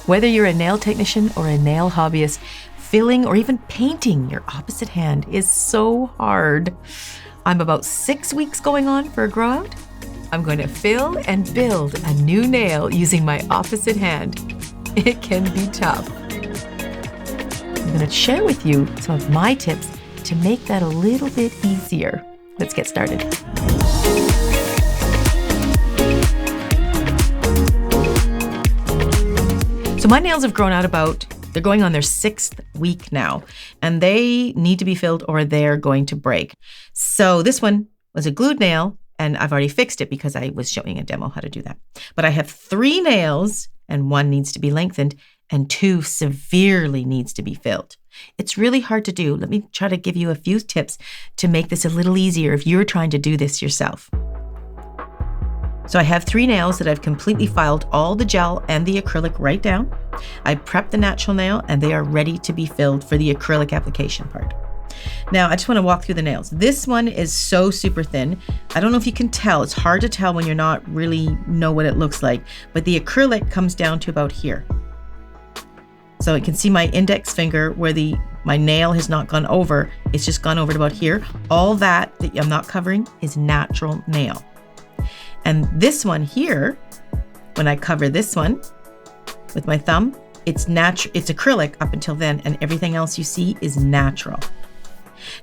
Whether you're a nail technician or a nail hobbyist, filling or even painting your opposite hand is so hard. I'm about 6 weeks going on for a grow out. I'm going to fill and build a new nail using my opposite hand. It can be tough. I'm going to share with you some of my tips to make that a little bit easier. Let's get started. So my nails have grown out they're going on their 6th week now, and they need to be filled or they're going to break. So this one was a glued nail, and I've already fixed it because I was showing a demo how to do that. But I have 3 nails, and 1 needs to be lengthened, and 2 severely needs to be filled. It's really hard to do. Let me try to give you a few tips to make this a little easier if you're trying to do this yourself. So I have 3 nails that I've completely filed all the gel and the acrylic right down. I prepped the natural nail and they are ready to be filled for the acrylic application part. Now I just want to walk through the nails. This one is so super thin. I don't know if you can tell. It's hard to tell when you're not really know what it looks like, but the acrylic comes down to about here. So you can see my index finger where my nail has not gone over. It's just gone over to about here. All that I'm not covering is natural nail. And this one here, when I cover this one with my thumb, it's acrylic up until then, and everything else you see is natural.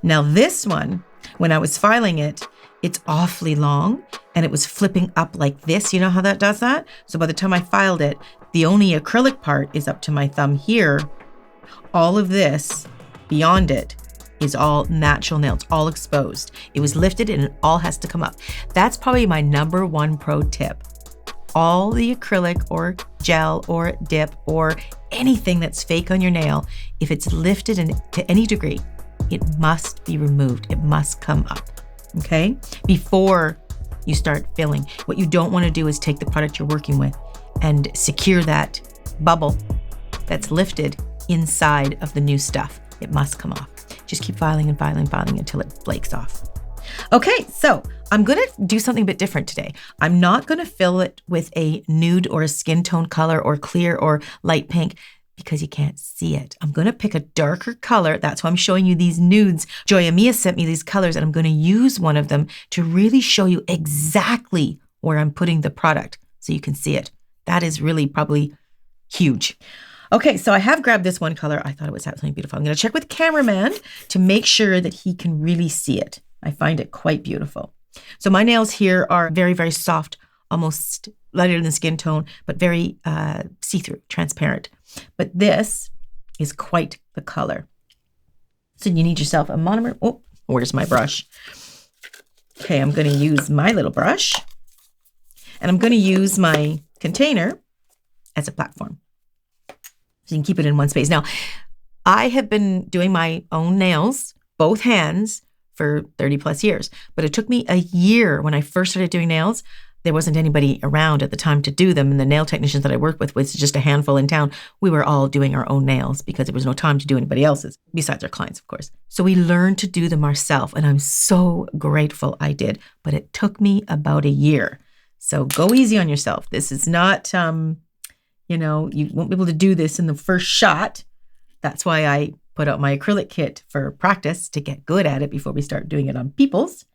Now this one, when I was filing it, it's awfully long and it was flipping up like this. You know how that does that? So by the time I filed it, the only acrylic part is up to my thumb here. All of this beyond it is all natural nail. It's all exposed. It was lifted and it all has to come up. That's probably my number 1 pro tip. All the acrylic or gel or dip or anything that's fake on your nail, if it's lifted to any degree, it must be removed. It must come up, okay? Before you start filling. What you don't want to do is take the product you're working with and secure that bubble that's lifted inside of the new stuff. It must come off. Just keep filing and filing and filing until it flakes off. Okay, so I'm going to do something a bit different today. I'm not going to fill it with a nude or a skin tone color or clear or light pink because you can't see it. I'm going to pick a darker color. That's why I'm showing you these nudes. Joya Mia sent me these colors, and I'm going to use one of them to really show you exactly where I'm putting the product so you can see it. That is really probably huge. Okay, so I have grabbed this one color. I thought it was absolutely beautiful. I'm going to check with cameraman to make sure that he can really see it. I find it quite beautiful. So my nails here are very, very soft, almost lighter than skin tone, but very see-through, transparent. But this is quite the color. So you need yourself a monomer. Oh, where's my brush? Okay, I'm going to use my little brush, and I'm going to use my container as a platform. So you can keep it in one space. Now, I have been doing my own nails, both hands, for 30 plus years. But it took me a year when I first started doing nails. There wasn't anybody around at the time to do them. And the nail technicians that I worked with was just a handful in town. We were all doing our own nails because there was no time to do anybody else's, besides our clients, of course. So we learned to do them ourselves. And I'm so grateful I did. But it took me about a year. So go easy on yourself. This is not... you won't be able to do this in the first shot. That's why I put out my acrylic kit for practice to get good at it before we start doing it on people's.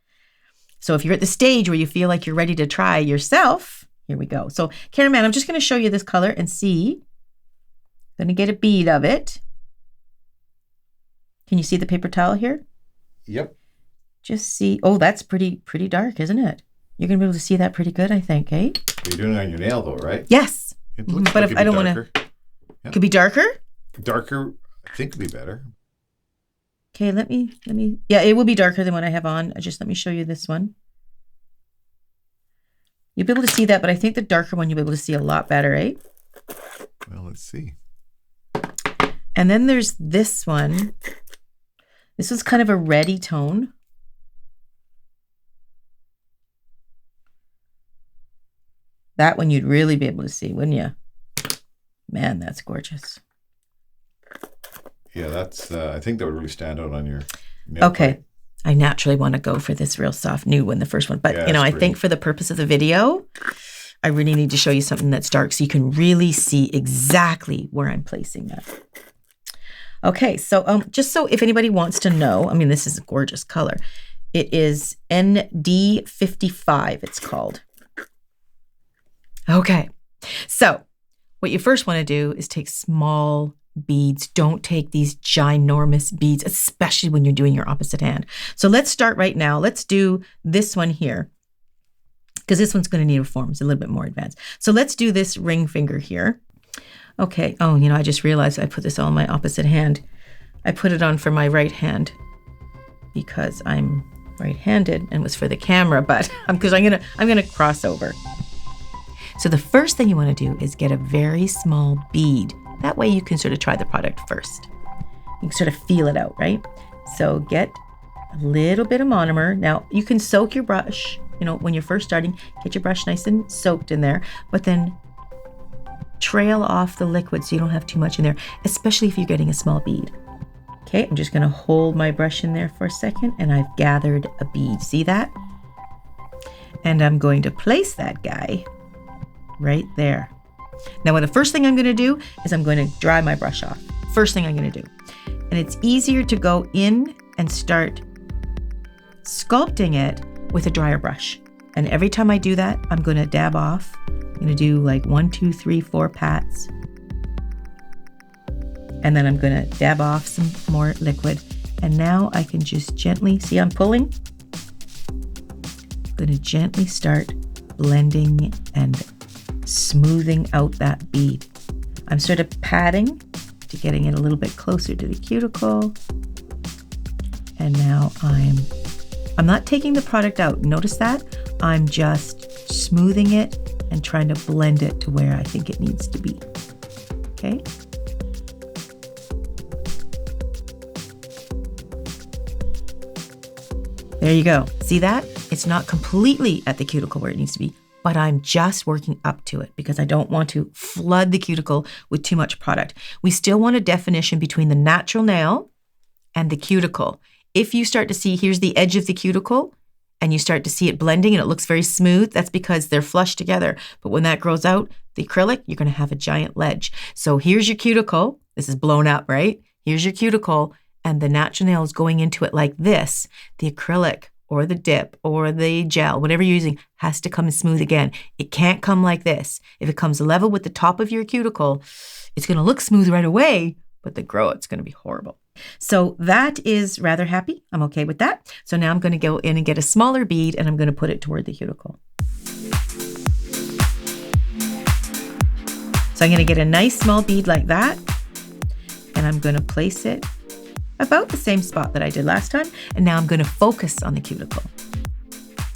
So if you're at the stage where you feel like you're ready to try yourself, here we go. So cameraman, I'm just going to show you this color and see. I'm going to get a bead of it. Can you see the paper towel here? Yep. Just see. Oh, that's pretty dark, isn't it? You're going to be able to see that pretty good, I think, eh? You're doing it on your nail though, right? Yes. But if I don't want to, yeah. Could be darker? Darker, I think would be better. Okay, let me, yeah, it will be darker than what I have on. Just let me show you this one. You'll be able to see that, but I think the darker one you'll be able to see a lot better, eh? Well, let's see. And then there's this one. This was kind of a reddy tone. That one you'd really be able to see, wouldn't you? Man, that's gorgeous. Yeah, that's, I think that would really stand out on your nail. Okay. Plate. I naturally want to go for this real soft nude one, the first one. But, yeah, I think for the purpose of the video, I really need to show you something that's dark so you can really see exactly where I'm placing that. Okay, so just so if anybody wants to know, I mean, this is a gorgeous color. It is ND55, it's called. Okay, so what you first want to do is take small beads. Don't take these ginormous beads, especially when you're doing your opposite hand. So let's start right now. Let's do this one here, because this one's going to need a form. It's a little bit more advanced. So let's do this ring finger here. Okay. Oh, you know, I just realized I put this all on my opposite hand. I put it on for my right hand because I'm right-handed and was for the camera, but because I'm gonna cross over. So the first thing you want to do is get a very small bead. That way you can sort of try the product first. You can sort of feel it out, right? So get a little bit of monomer. Now you can soak your brush, you know, when you're first starting, get your brush nice and soaked in there, but then trail off the liquid so you don't have too much in there, especially if you're getting a small bead. Okay, I'm just gonna hold my brush in there for a second and I've gathered a bead. See that? And I'm going to place that guy right there. Now, the first thing I'm gonna do is I'm going to dry my brush off. First thing I'm gonna do. And it's easier to go in and start sculpting it with a drier brush. And every time I do that, I'm gonna dab off. I'm gonna do like 1, 2, 3, 4 pats. And then I'm gonna dab off some more liquid. And now I can just gently, see I'm pulling? I'm gonna gently start blending and smoothing out that bead. I'm sort of patting to getting it a little bit closer to the cuticle. And now I'm not taking the product out. Notice that? I'm just smoothing it and trying to blend it to where I think it needs to be. Okay? There you go. See that? It's not completely at the cuticle where it needs to be, but I'm just working up to it because I don't want to flood the cuticle with too much product. We still want a definition between the natural nail and the cuticle. If you start to see, here's the edge of the cuticle, and you start to see it blending and it looks very smooth, that's because they're flush together. But when that grows out, the acrylic, you're gonna have a giant ledge. So here's your cuticle. This is blown up, right? Here's your cuticle, and the natural nail is going into it like this. The acrylic or the dip or the gel, whatever you're using, has to come smooth again. It can't come like this. If it comes level with the top of your cuticle, it's gonna look smooth right away, but the grow, it's gonna be horrible. So that is rather happy. I'm okay with that. So now I'm gonna go in and get a smaller bead and I'm gonna put it toward the cuticle. So I'm gonna get a nice small bead like that, and I'm gonna place it about the same spot that I did last time. And now I'm gonna focus on the cuticle.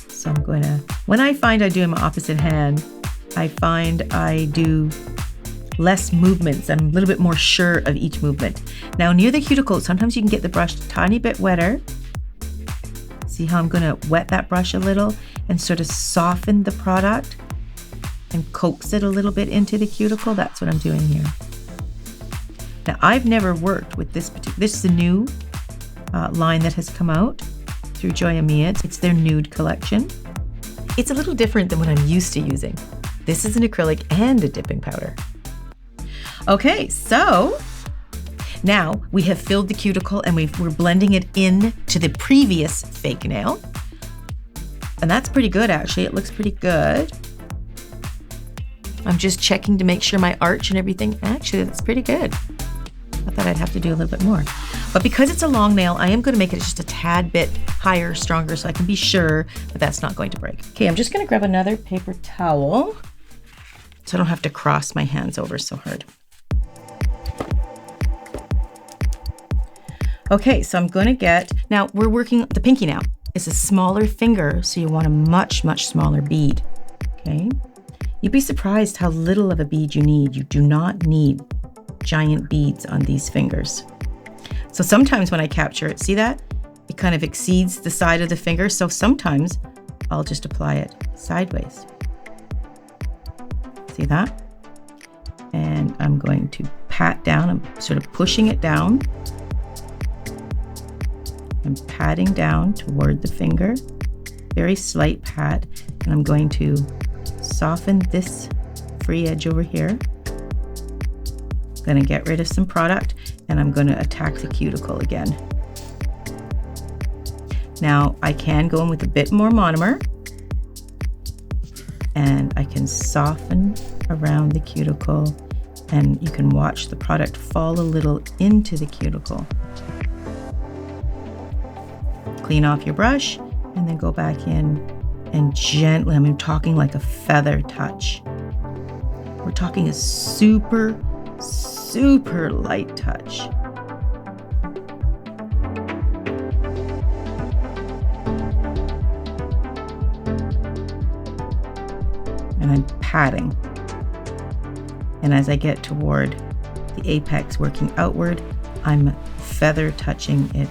So I'm gonna, when I find I do my opposite hand, I find I do less movements. I'm a little bit more sure of each movement. Now near the cuticle, sometimes you can get the brush a tiny bit wetter. See how I'm gonna wet that brush a little and sort of soften the product and coax it a little bit into the cuticle. That's what I'm doing here. Now I've never worked with this particular, this is a new line that has come out through Joya Mia. It's their Nude collection. It's a little different than what I'm used to using. This is an acrylic and a dipping powder. Okay, so now we have filled the cuticle and we're blending it in to the previous fake nail. And that's pretty good, actually. It looks pretty good. I'm just checking to make sure my arch and everything, actually, that's pretty good. I thought I'd have to do a little bit more. But because it's a long nail, I am going to make it just a tad bit higher, stronger, so I can be sure that that's not going to break. Okay, I'm just going to grab another paper towel so I don't have to cross my hands over so hard. Okay, so I'm going to get, now we're working the pinky now. It's a smaller finger, so you want a much, much smaller bead, okay? You'd be surprised how little of a bead you need. You do not need giant beads on these fingers. So sometimes when I capture it, see that? It kind of exceeds the side of the finger, so sometimes I'll just apply it sideways. See that? And I'm going to pat down, I'm sort of pushing it down. I'm patting down toward the finger, very slight pat, and I'm going to soften this free edge over here. Gonna get rid of some product, and I'm gonna attack the cuticle again. Now I can go in with a bit more monomer, and I can soften around the cuticle, and you can watch the product fall a little into the cuticle. Clean off your brush, and then go back in and gently, I'm talking like a feather touch. We're talking a super, super light touch. And I'm patting. And as I get toward the apex working outward, I'm feather touching it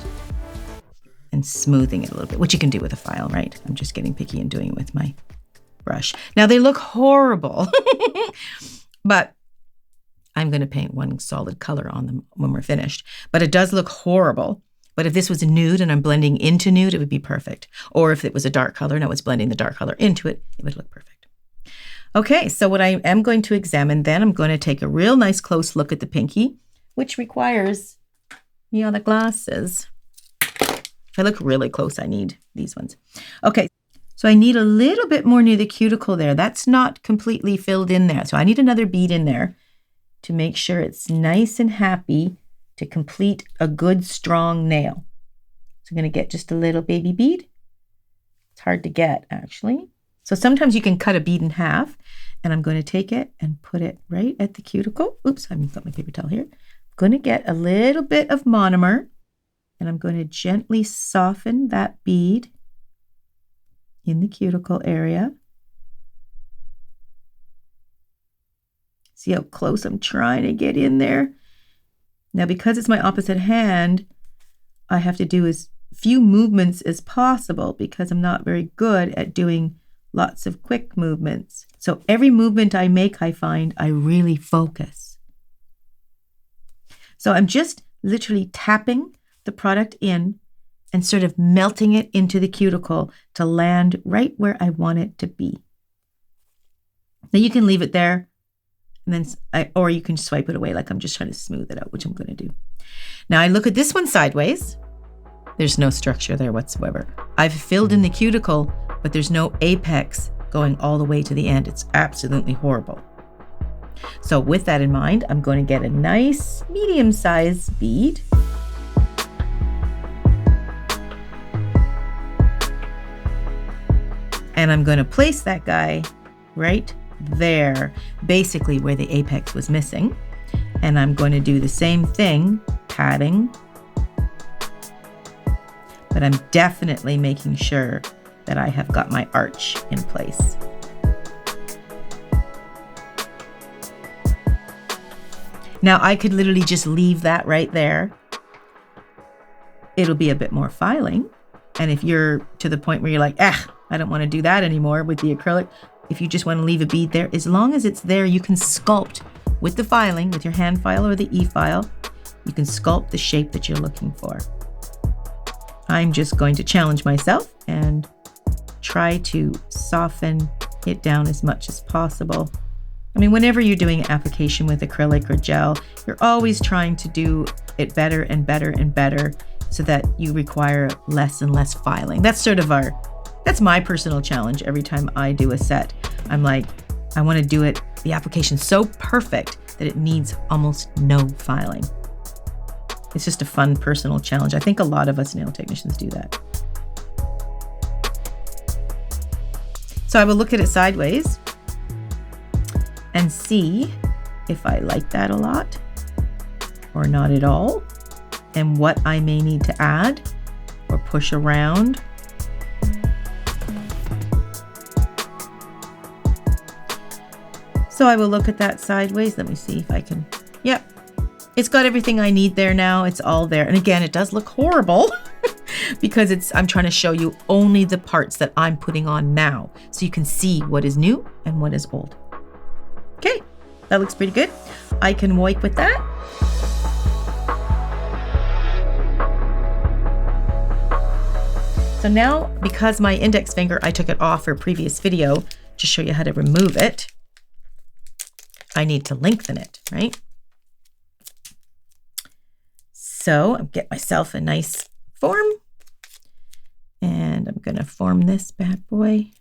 and smoothing it a little bit, which you can do with a file, right? I'm just getting picky and doing it with my brush. Now they look horrible, but I'm gonna paint one solid color on them when we're finished. But it does look horrible. But if this was a nude and I'm blending into nude, it would be perfect. Or if it was a dark color and I was blending the dark color into it, it would look perfect. Okay, so what I am going to examine then, I'm going to take a real nice close look at the pinky, which requires me on the glasses. If I look really close, I need these ones. Okay, so I need a little bit more near the cuticle there. That's not completely filled in there. So I need another bead in there to make sure it's nice and happy to complete a good, strong nail. So I'm going to get just a little baby bead. It's hard to get, actually. So sometimes you can cut a bead in half, and I'm going to take it and put it right at the cuticle. Oops, I haven't got my paper towel here. I'm going to get a little bit of monomer, and I'm going to gently soften that bead in the cuticle area. See how close I'm trying to get in there? Now, because it's my opposite hand, I have to do as few movements as possible because I'm not very good at doing lots of quick movements. So every movement I make, I find I really focus. So I'm just literally tapping the product in and sort of melting it into the cuticle to land right where I want it to be. Now you can leave it there, and then or you can swipe it away like I'm just trying to smooth it out, which I'm going to do. Now I look at this one sideways. There's no structure there whatsoever. I've filled in the cuticle, but there's no apex going all the way to the end. It's absolutely horrible. So with that in mind, I'm going to get a nice medium-sized bead. And I'm going to place that guy right there, basically where the apex was missing. And I'm going to do the same thing, patting. But I'm definitely making sure that I have got my arch in place. Now I could literally just leave that right there. It'll be a bit more filing. And if you're to the point where you're like, I don't want to do that anymore with the acrylic, if you just want to leave a bead there, as long as it's there, you can sculpt with the filing, with your hand file or the e-file, you can sculpt the shape that you're looking for. I'm just going to challenge myself and try to soften it down as much as possible. I mean, whenever you're doing an application with acrylic or gel, you're always trying to do it better and better and better so that you require less and less filing. That's my personal challenge every time I do a set. I'm like, I want to do the application so perfect that it needs almost no filing. It's just a fun personal challenge. I think a lot of us nail technicians do that. So I will look at it sideways and see if I like that a lot or not at all, and what I may need to add or push around. So I will look at that sideways. Let me see if I can, yep. It's got everything I need there now. It's all there. And again, it does look horrible because I'm trying to show you only the parts that I'm putting on now so you can see what is new and what is old. Okay, that looks pretty good. I can wipe with that. So now, because my index finger, I took it off for a previous video, to show you how to remove it, I need to lengthen it, right? So I'll get myself a nice form, and I'm going to form this bad boy.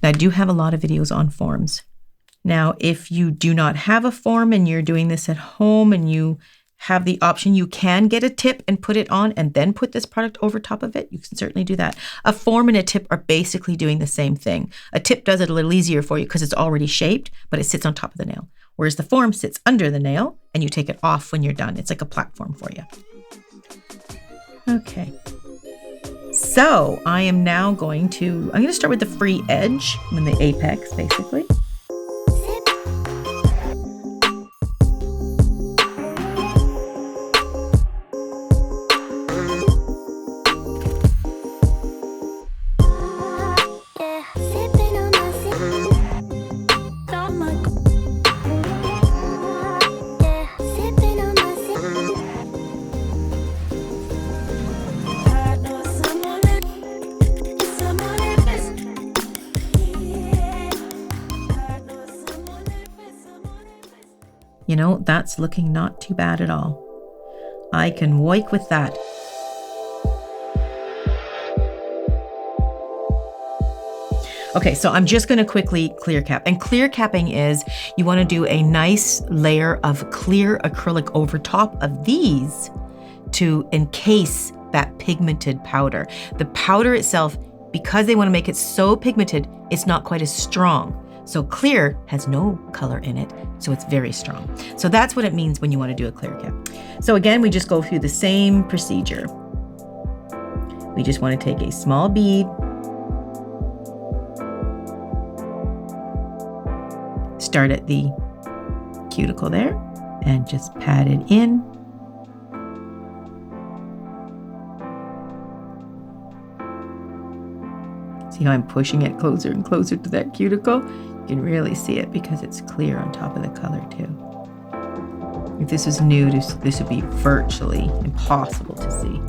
Now, I do have a lot of videos on forms. Now, if you do not have a form and you're doing this at home and you have the option, you can get a tip and put it on and then put this product over top of it. You can certainly do that. A form and a tip are basically doing the same thing. A tip does it a little easier for you because it's already shaped, but it sits on top of the nail. Whereas the form sits under the nail and you take it off when you're done. It's like a platform for you. Okay. So I am now going to start with the free edge and the apex, basically. You know, that's looking not too bad at all. I can work with that. Okay, so I'm just going to quickly clear cap. And clear capping is you want to do a nice layer of clear acrylic over top of these to encase that pigmented powder. The powder itself, because they want to make it so pigmented, it's not quite as strong. So clear has no color in it, so it's very strong. So that's what it means when you want to do a clear cap. So again, we just go through the same procedure. We just want to take a small bead, start at the cuticle there, and just pat it in. See how I'm pushing it closer and closer to that cuticle? You can really see it because it's clear on top of the color too. If this was nude, this would be virtually impossible to see.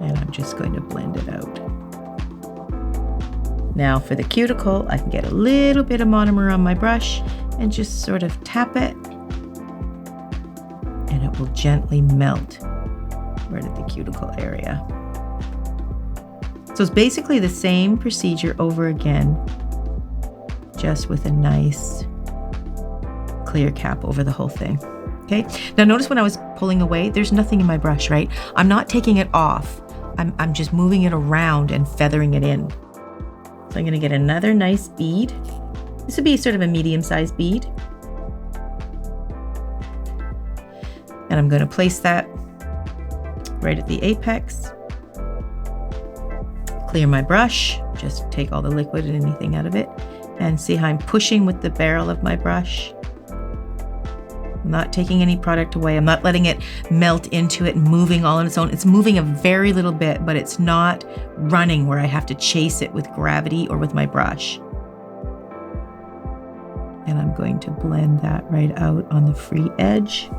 And I'm just going to blend it out. Now for the cuticle, I can get a little bit of monomer on my brush and just sort of tap it, and it will gently melt right at the cuticle area. So it's basically the same procedure over again, just with a nice clear cap over the whole thing. Okay, now notice when I was pulling away, there's nothing in my brush, right? I'm not taking it off. I'm just moving it around and feathering it in. So I'm gonna get another nice bead. This would be sort of a medium-sized bead. And I'm gonna place that right at the apex. Clear my brush, just take all the liquid and anything out of it, and see how I'm pushing with the barrel of my brush. I'm not taking any product away. I'm not letting it melt into it and moving all on its own. It's moving a very little bit, but it's not running where I have to chase it with gravity or with my brush. And I'm going to blend that right out on the free edge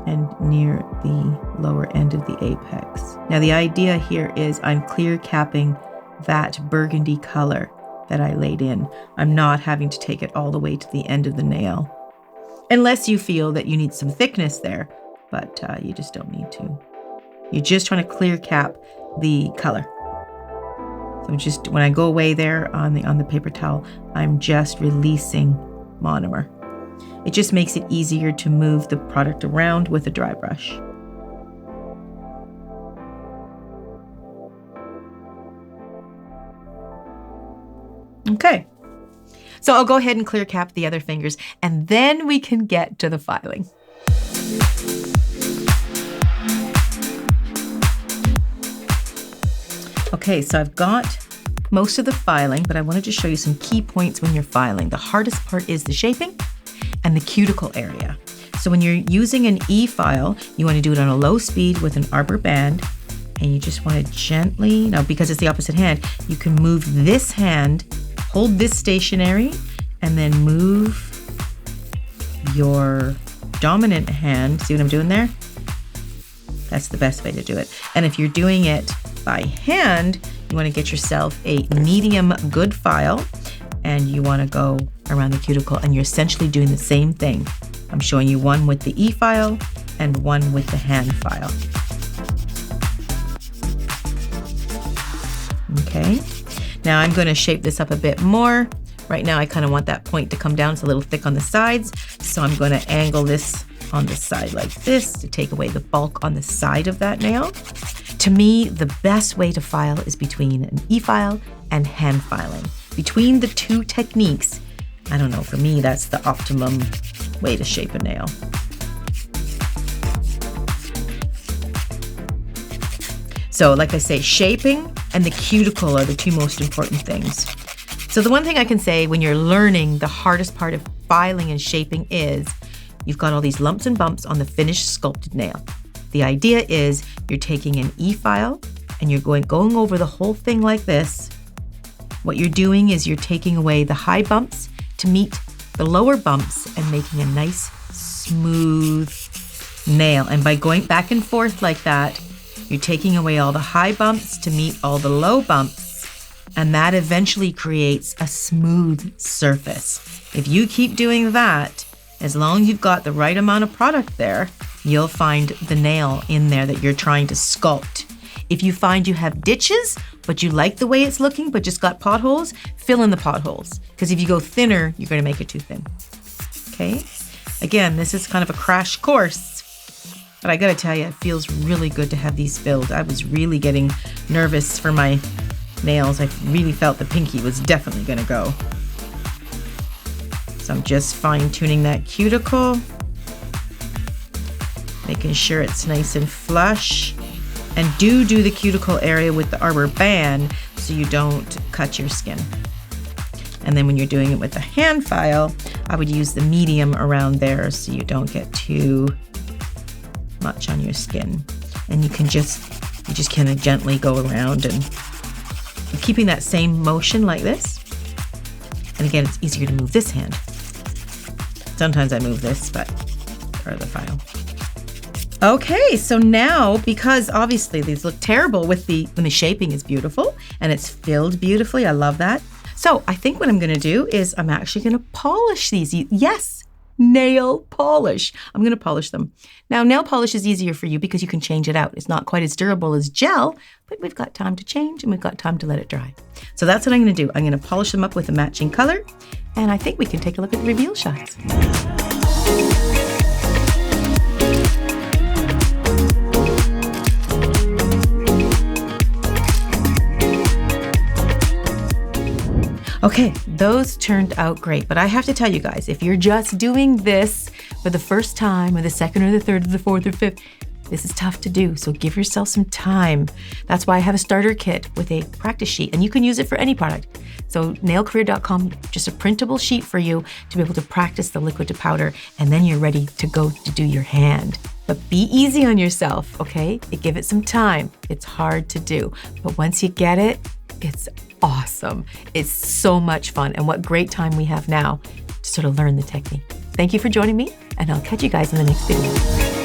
and near the lower end of the apex. Now the idea here is I'm clear capping that burgundy color that I laid in. I'm not having to take it all the way to the end of the nail, unless you feel that you need some thickness there, but you just don't need to. You're just trying to clear cap the color. So just when I go away there on the paper towel, I'm just releasing monomer. It just makes it easier to move the product around with a dry brush. Okay, so I'll go ahead and clear cap the other fingers, and then we can get to the filing. Okay, so I've got most of the filing, but I wanted to show you some key points when you're filing. The hardest part is the shaping and the cuticle area. So when you're using an E-file, you want to do it on a low speed with an arbor band, and you just want to gently, now because it's the opposite hand, you can move this hand, hold this stationary, and then move your dominant hand. See what I'm doing there? That's the best way to do it. And if you're doing it by hand, you want to get yourself a medium good file, and you want to go around the cuticle, and you're essentially doing the same thing. I'm showing you one with the e-file and one with the hand file. Okay, now I'm going to shape this up a bit more. Right now I kind of want that point to come down. It's a little thick on the sides, so I'm going to angle this on the side like this to take away the bulk on the side of that nail. To me, the best way to file is between an e-file and hand filing. Between the two techniques, I don't know, for me, that's the optimum way to shape a nail. So like I say, shaping and the cuticle are the two most important things. So the one thing I can say when you're learning, the hardest part of filing and shaping is you've got all these lumps and bumps on the finished sculpted nail. The idea is you're taking an e-file and you're going over the whole thing like this. What you're doing is you're taking away the high bumps to meet the lower bumps and making a nice smooth nail. And by going back and forth like that, you're taking away all the high bumps to meet all the low bumps, and that eventually creates a smooth surface. If you keep doing that, as long as you've got the right amount of product there, you'll find the nail in there that you're trying to sculpt. If you find you have ditches, but you like the way it's looking, but just got potholes, fill in the potholes. Because if you go thinner, you're going to make it too thin. Okay? Again, this is kind of a crash course. But I got to tell you, it feels really good to have these filled. I was really getting nervous for my nails. I really felt the pinky was definitely going to go. So I'm just fine-tuning that cuticle, making sure it's nice and flush. And do the cuticle area with the rubber band so you don't cut your skin. And then when you're doing it with the hand file, I would use the medium around there so you don't get too much on your skin. And you just kind of gently go around and keeping that same motion like this. And again, it's easier to move this hand. Sometimes I move this, but part of the file. Okay, so now, because obviously these look terrible when the shaping is beautiful and it's filled beautifully, I love that. So I think what I'm gonna do is I'm actually gonna polish these. Yes, nail polish. I'm gonna polish them. Now, nail polish is easier for you because you can change it out. It's not quite as durable as gel, but we've got time to change and we've got time to let it dry. So that's what I'm gonna do. I'm gonna polish them up with a matching color, and I think we can take a look at the reveal shots. Okay, those turned out great, but I have to tell you guys, if you're just doing this for the first time or the second or the third or the fourth or fifth, this is tough to do, so give yourself some time. That's why I have a starter kit with a practice sheet, and you can use it for any product. So nailcareer.com, just a printable sheet for you to be able to practice the liquid to powder, and then you're ready to go to do your hand. But be easy on yourself, okay? Give it some time. It's hard to do, but once you get it, it's awesome. It's so much fun, and what great time we have now to sort of learn the technique. Thank you for joining me, and I'll catch you guys in the next video.